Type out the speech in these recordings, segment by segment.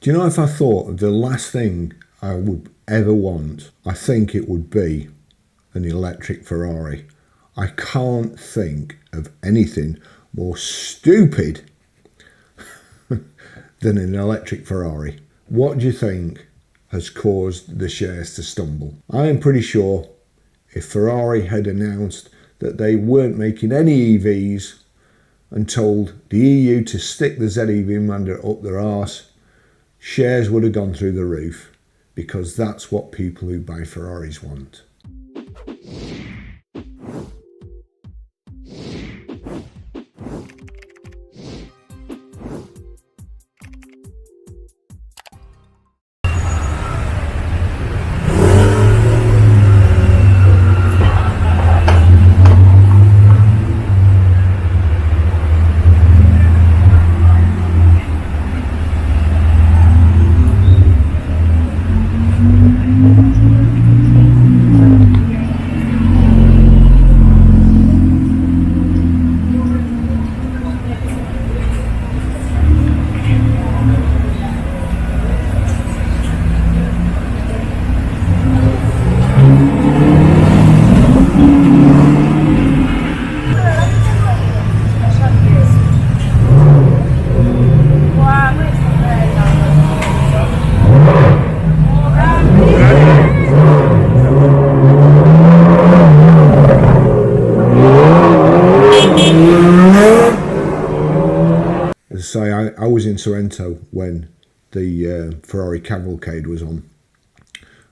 Do you know, if I thought of the last thing I would ever want, I think it would be an electric Ferrari. I can't think of anything more stupid than an electric Ferrari. What do you think has caused the shares to stumble? I am pretty sure if Ferrari had announced that they weren't making any EVs and told the EU to stick the ZEV mandate up their arse, shares would have gone through the roof, because that's what people who buy Ferraris want. I was in Sorrento when the Ferrari cavalcade was on,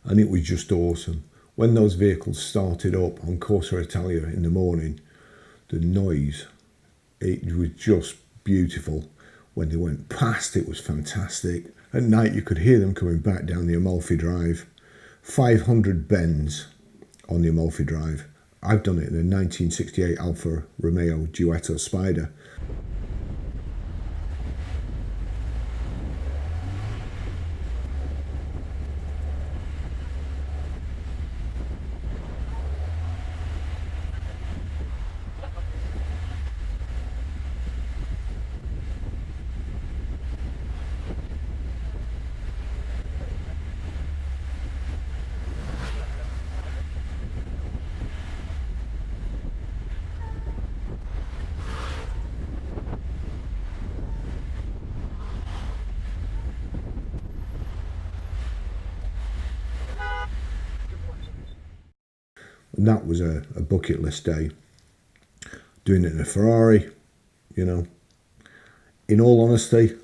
and it was just awesome. When those vehicles started up on Corsa Italia in the morning, the noise, it was just beautiful. When they went past, it was fantastic. At night you could hear them coming back down the Amalfi Drive. 500 bends on the Amalfi Drive. I've done it in a 1968 Alfa Romeo Duetto Spider. And that was a bucket list day. Doing it in a Ferrari, you know. In all honesty,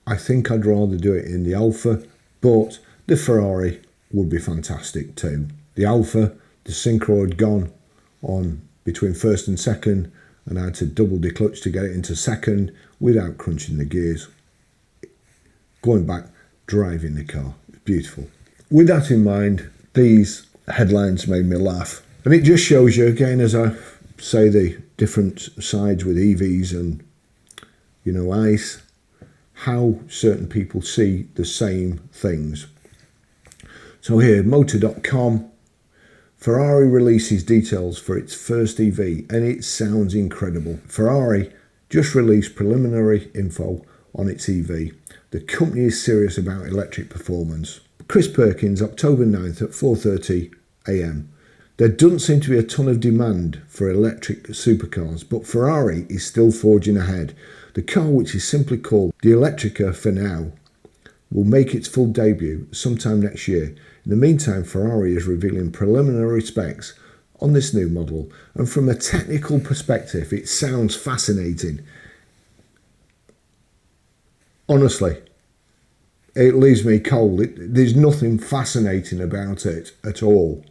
I think I'd rather do it in the Alfa, but the Ferrari would be fantastic too. The Alfa, the synchro had gone on between first and second, and I had to double declutch to get it into second without crunching the gears. Going back, driving the car, it's beautiful. With that in mind, these headlines made me laugh. And it just shows you, again, as I say, the different sides with EVs and, you know, ICE, how certain people see the same things. So here, motor.com, Ferrari releases details for its first EV, and it sounds incredible. Ferrari just released preliminary info on its EV. The company is serious about electric performance. Chris Perkins, October 9th at 4:30 AM. There doesn't seem to be a ton of demand for electric supercars, but Ferrari is still forging ahead. The car, which is simply called the Electrica for now, will make its full debut sometime next year. In the meantime, Ferrari is revealing preliminary specs on this new model, and from a technical perspective, it sounds fascinating. Honestly, it leaves me cold. There's nothing fascinating about it at all.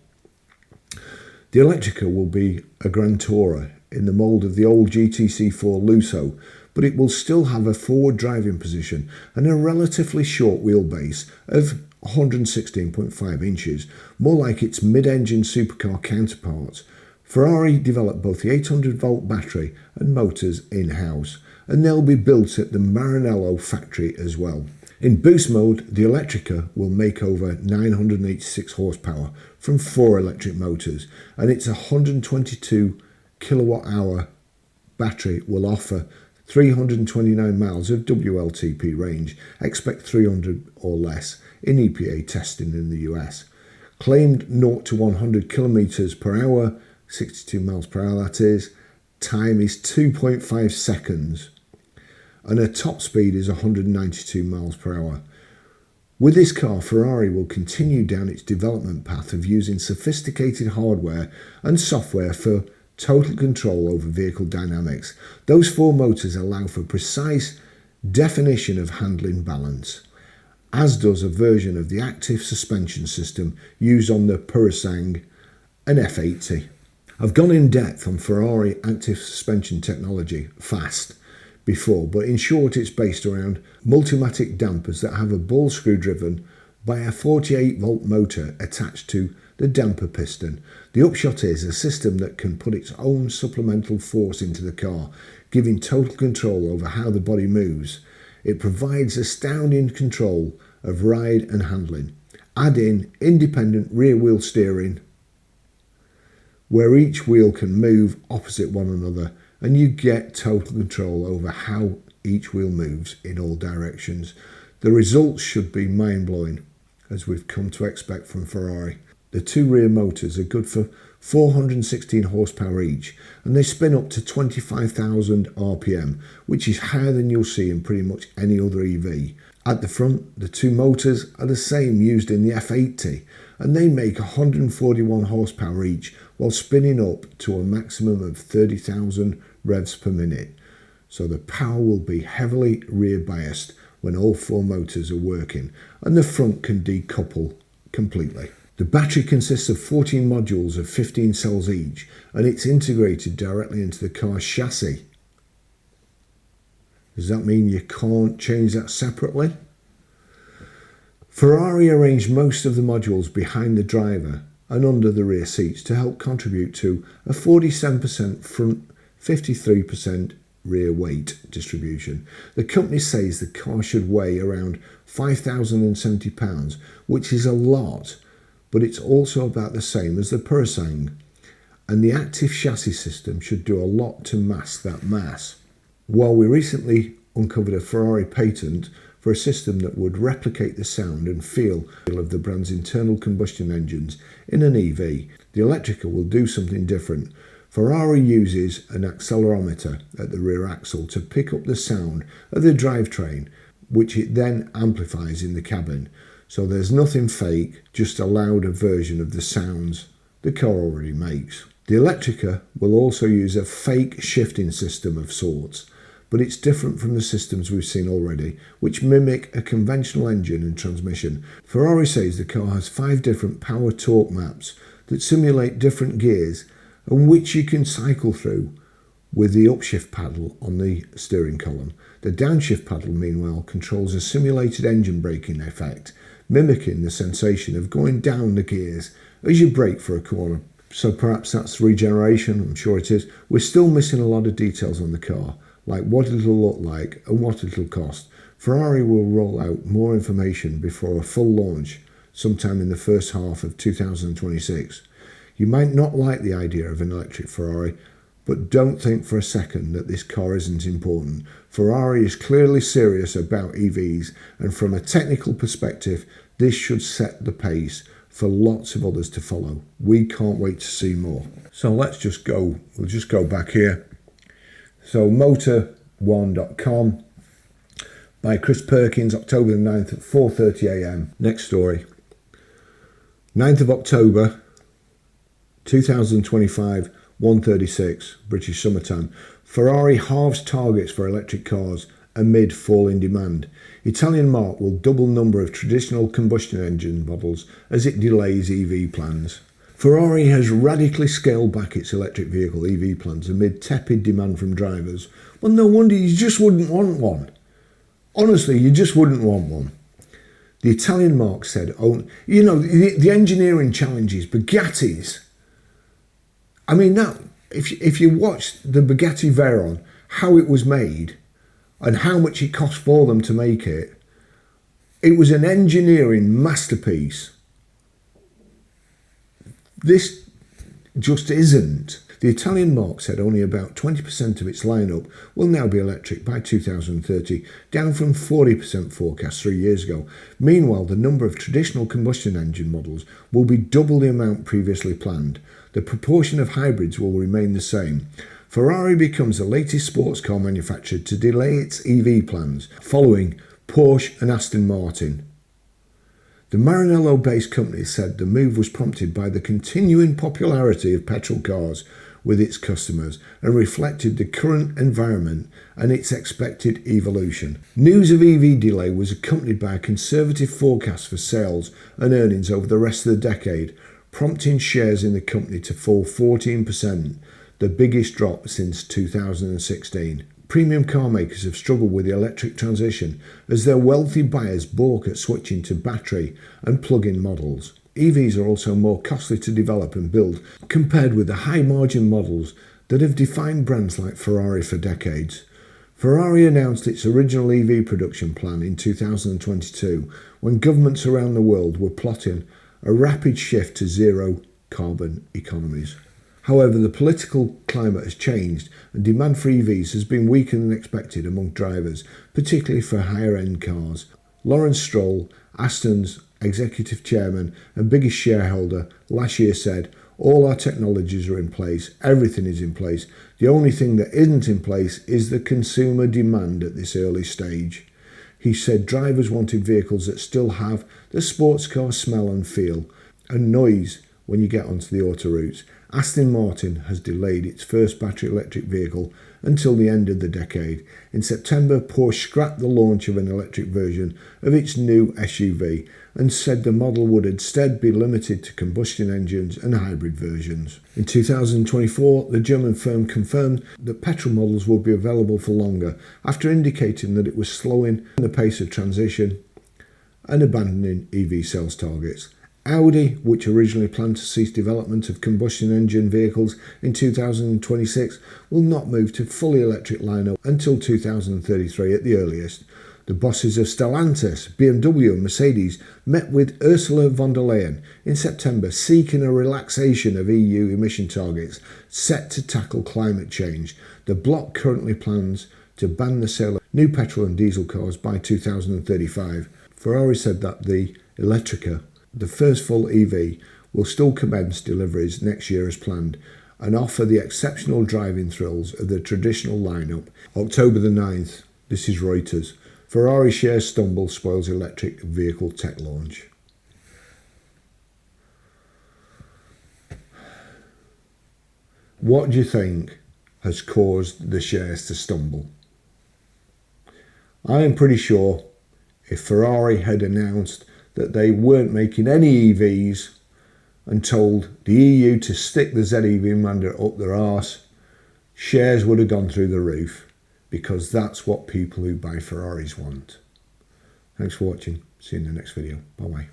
The Electrica will be a Grand Tourer in the mould of the old GTC4 Lusso, but it will still have a forward driving position and a relatively short wheelbase of 116.5 inches, more like its mid-engine supercar counterparts. Ferrari developed both the 800-volt battery and motors in-house, and they'll be built at the Maranello factory as well. In boost mode, the Electrica will make over 986 horsepower from 4 electric motors, and its 122 kilowatt hour battery will offer 329 miles of WLTP range. Expect 300 or less in EPA testing in the US. Claimed 0 to 100 kilometers per hour, 62 miles per hour that is. Time is 2.5 seconds. And her top speed is 192 miles per hour. With this car, Ferrari will continue down its development path of using sophisticated hardware and software for total control over vehicle dynamics. Those 4 motors allow for precise definition of handling balance, as does a version of the active suspension system used on the Purosangue and F80. I've gone in depth on Ferrari active suspension technology, FAST, before, but in short it's based around multimatic dampers that have a ball screw driven by a 48 volt motor attached to the damper piston. The upshot is a system that can put its own supplemental force into the car, giving total control over how the body moves. It provides astounding control of ride and handling. Add in independent rear wheel steering, where each wheel can move opposite one another, and you get total control over how each wheel moves in all directions. The results should be mind-blowing, as we've come to expect from Ferrari. The 2 rear motors are good for 416 horsepower each, and they spin up to 25,000 RPM, which is higher than you'll see in pretty much any other EV. At the front, the 2 motors are the same used in the F80, and they make 141 horsepower each, while spinning up to a maximum of 30,000 revs per minute. So the power will be heavily rear biased when all 4 motors are working, and the front can decouple completely. The battery consists of 14 modules of 15 cells each, and it's integrated directly into the car's chassis. Does that mean you can't change that separately? Ferrari arranged most of the modules behind the driver and under the rear seats to help contribute to a 47% front, 53% rear weight distribution. The company says the car should weigh around 5,070 pounds, which is a lot, but it's also about the same as the Purosangue, and the active chassis system should do a lot to mask that mass. While we recently uncovered a Ferrari patent for a system that would replicate the sound and feel of the brand's internal combustion engines in an EV, the Electrica will do something different. Ferrari uses an accelerometer at the rear axle to pick up the sound of the drivetrain, which it then amplifies in the cabin. So there's nothing fake, just a louder version of the sounds the car already makes. The Electrica will also use a fake shifting system of sorts, but it's different from the systems we've seen already, which mimic a conventional engine and transmission. Ferrari says the car has 5 different power torque maps that simulate different gears and which you can cycle through with the upshift paddle on the steering column. The downshift paddle, meanwhile, controls a simulated engine braking effect, mimicking the sensation of going down the gears as you brake for a corner. So perhaps that's regeneration, I'm sure it is. We're still missing a lot of details on the car, like what it'll look like and what it'll cost. Ferrari will roll out more information before a full launch sometime in the first half of 2026. You might not like the idea of an electric Ferrari, but don't think for a second that this car isn't important. Ferrari is clearly serious about EVs, and from a technical perspective, this should set the pace for lots of others to follow. We can't wait to see more. So we'll just go back here. So motor1.com by Chris Perkins, October the 9th at 4:30 a.m. Next story. 9th of October 2025, 1:36 British summertime. Ferrari halves targets for electric cars amid fall in demand. Italian marque will double number of traditional combustion engine models as it delays EV plans. Ferrari has radically scaled back its electric vehicle EV plans amid tepid demand from drivers. Well, no wonder you just wouldn't want one. Honestly, you just wouldn't want one. The Italian marque said, the engineering challenges, Bugattis. I mean, now, if you watch the Bugatti Veyron, how it was made and how much it cost for them to make it, it was an engineering masterpiece. This just isn't. The Italian marque said only about 20% of its lineup will now be electric by 2030, down from 40% forecast 3 years ago. Meanwhile, the number of traditional combustion engine models will be double the amount previously planned. The proportion of hybrids will remain the same. Ferrari becomes the latest sports car manufacturer to delay its EV plans, following Porsche and Aston Martin. The Maranello-based company said the move was prompted by the continuing popularity of petrol cars with its customers and reflected the current environment and its expected evolution. News of EV delay was accompanied by a conservative forecast for sales and earnings over the rest of the decade, prompting shares in the company to fall 14%, the biggest drop since 2016. Premium car makers have struggled with the electric transition as their wealthy buyers balk at switching to battery and plug-in models. EVs are also more costly to develop and build compared with the high-margin models that have defined brands like Ferrari for decades. Ferrari announced its original EV production plan in 2022 when governments around the world were plotting a rapid shift to zero carbon economies. However, the political climate has changed and demand for EVs has been weaker than expected among drivers, particularly for higher-end cars. Lawrence Stroll, Aston's executive chairman and biggest shareholder, last year said, "All our technologies are in place, everything is in place. The only thing that isn't in place is the consumer demand at this early stage." He said drivers wanted vehicles that still have the sports car smell and feel and noise when you get onto the autoroutes. Aston Martin has delayed its first battery electric vehicle until the end of the decade. In September, Porsche scrapped the launch of an electric version of its new SUV and said the model would instead be limited to combustion engines and hybrid versions. In 2024, the German firm confirmed that petrol models will be available for longer, after indicating that it was slowing the pace of transition and abandoning EV sales targets. Audi, which originally planned to cease development of combustion engine vehicles in 2026, will not move to fully electric lineup until 2033 at the earliest. The bosses of Stellantis, BMW and Mercedes met with Ursula von der Leyen in September, seeking a relaxation of EU emission targets set to tackle climate change. The bloc currently plans to ban the sale of new petrol and diesel cars by 2035. Ferrari said that the Electrica, the first full EV, will still commence deliveries next year as planned and offer the exceptional driving thrills of the traditional lineup. October the 9th, this is Reuters. Ferrari shares stumble, spoils electric vehicle tech launch. What do you think has caused the shares to stumble? I am pretty sure if Ferrari had announced that they weren't making any EVs and told the EU to stick the ZEV mandate up their arse, shares would have gone through the roof, because that's what people who buy Ferraris want. Thanks for watching. See you in the next video. Bye bye.